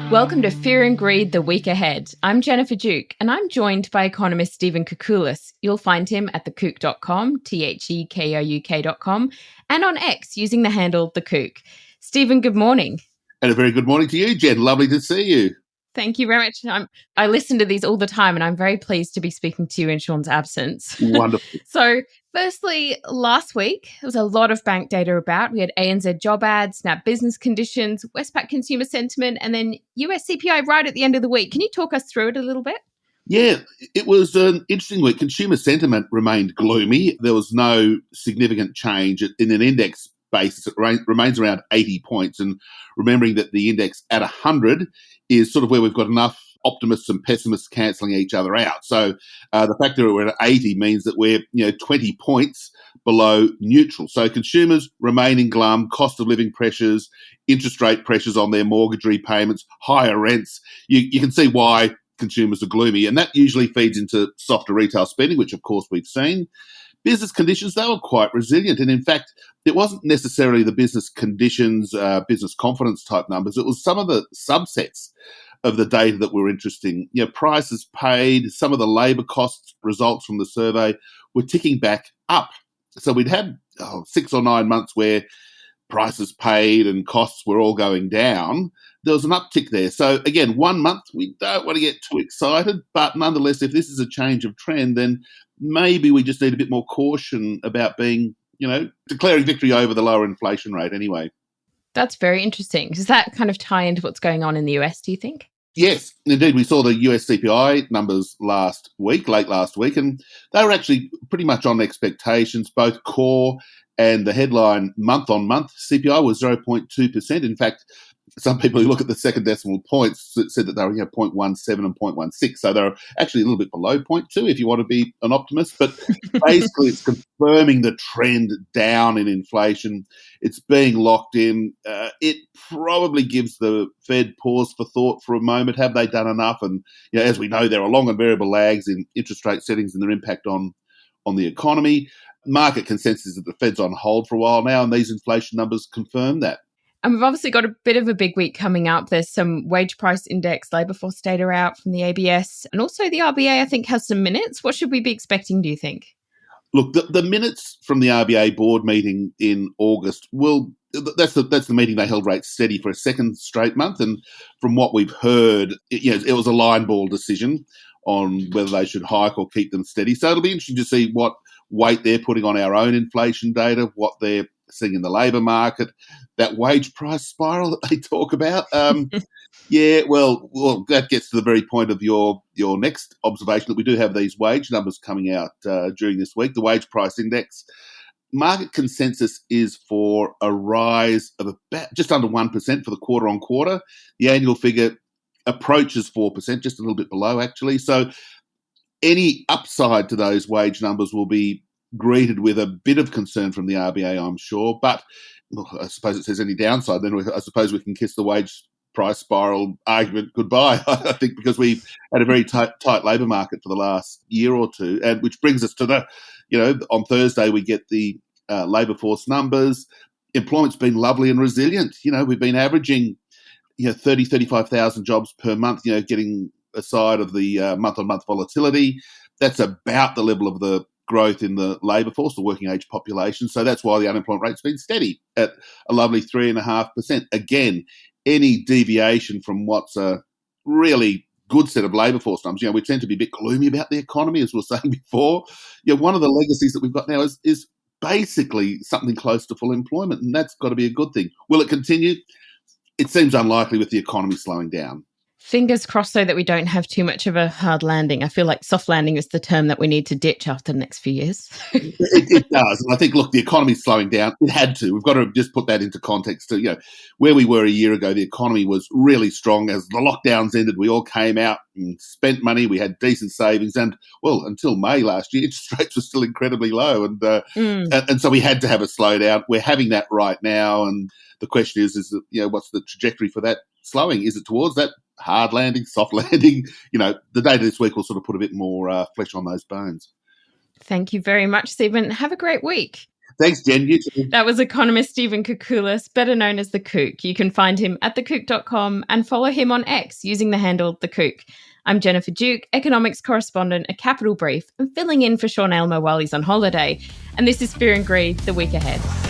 Welcome to Fear and Greed, the week ahead. I'm Jennifer Duke, and I'm joined by economist Stephen Koukoulas. You'll find him at thekouk.com, thekouk.com, and on X using the handle thekouk. Stephen, good morning. And a very good morning to you, Jen. Lovely to see you. Thank you very much. I listen to these all the time, and I'm very pleased to be speaking to you in Sean's absence. Wonderful. So, firstly, last week, there was a lot of bank data about. We had ANZ job ads, Snap business conditions, Westpac consumer sentiment, and then US CPI right at the end of the week. Can you talk us through it a little bit? Yeah, it was an interesting week. Consumer sentiment remained gloomy. There was no significant change in an index basis. It remains around 80 points. And remembering that the index at 100 is sort of where we've got enough optimists and pessimists cancelling each other out. So the fact that we're at 80 means that we're 20 points below neutral. So consumers remaining glum, cost of living pressures, interest rate pressures on their mortgage repayments, higher rents. You can see why consumers are gloomy, and that usually feeds into softer retail spending, which of course we've seen. Business conditions, they were quite resilient. And in fact, it wasn't necessarily the business conditions, business confidence type numbers. It was some of the subsets of the data that were interesting. Prices paid, some of the labour costs results from the survey were ticking back up. So we'd had 6 or 9 months where prices paid and costs were all going down. There was an uptick there. So again, 1 month, we don't want to get too excited, but nonetheless, if this is a change of trend, then maybe we just need a bit more caution about being, declaring victory over the lower inflation rate anyway. That's very interesting. Does that kind of tie into what's going on in the US, do you think? Yes, indeed. We saw the US CPI numbers late last week, and they were actually pretty much on expectations. Both core and the headline month-on-month CPI was 0.2%. In fact, some people who look at the second decimal points said that they were 0.17 and 0.16. So they're actually a little bit below 0.2 if you want to be an optimist. But basically it's confirming the trend down in inflation. It's being locked in. It probably gives the Fed pause for thought for a moment. Have they done enough? And as we know, there are long and variable lags in interest rate settings and their impact on the economy. Market consensus is that the Fed's on hold for a while now, and these inflation numbers confirm that. And we've obviously got a bit of a big week coming up. There's some wage price index, labour force data out from the ABS, and also the RBA, I think, has some minutes. What should we be expecting, do you think? Look, the minutes from the RBA board meeting in August that's the meeting they held rates steady for a second straight month. And from what we've heard, it was a line ball decision on whether they should hike or keep them steady. So it'll be interesting to see what weight they're putting on our own inflation data, what they're seeing in the labour market, that wage price spiral that they talk about. Well, that gets to the very point of your next observation, that we do have these wage numbers coming out during this week. The wage price index, market consensus is for a rise of about just under 1% for the quarter on quarter. The annual figure approaches 4%, just a little bit below actually. So any upside to those wage numbers will be greeted with a bit of concern from the RBA, I'm sure. But I suppose if there's any downside, then I suppose we can kiss the wage price spiral argument goodbye, I think, because we've had a very tight labour market for the last year or two, and which brings us to on Thursday we get the labour force numbers. Employment's been lovely and resilient. We've been averaging 35,000 jobs per month, getting aside of the month-on-month volatility. That's about the level of the growth in the labour force, the working age population. So that's why the unemployment rate's been steady at a lovely 3.5%. Again, any deviation from what's a really good set of labour force numbers, we tend to be a bit gloomy about the economy, as we were saying before. One of the legacies that we've got now is basically something close to full employment, and that's got to be a good thing. Will it continue? It seems unlikely with the economy slowing down. Fingers crossed, though, that we don't have too much of a hard landing. I feel like soft landing is the term that we need to ditch after the next few years. It does. And I think, look, the economy's slowing down. It had to. We've got to just put that into context. Where we were a year ago, the economy was really strong. As the lockdowns ended, we all came out and spent money. We had decent savings. And, well, until May last year, interest rates were still incredibly low. And so we had to have a slowdown. We're having that right now. And the question is what's the trajectory for that slowing? Is it towards that hard landing, soft landing? The data this week will sort of put a bit more flesh on those bones. Thank you very much, Stephen. Have a great week. Thanks, Jen. You too. That was economist Stephen Koukoulas, better known as The Kook. You can find him at thekook.com and follow him on X using the handle The Kook. I'm Jennifer Duke, economics correspondent at Capital Brief, and filling in for Sean Aylmer while he's on holiday. And this is Fear and Greed, the week ahead.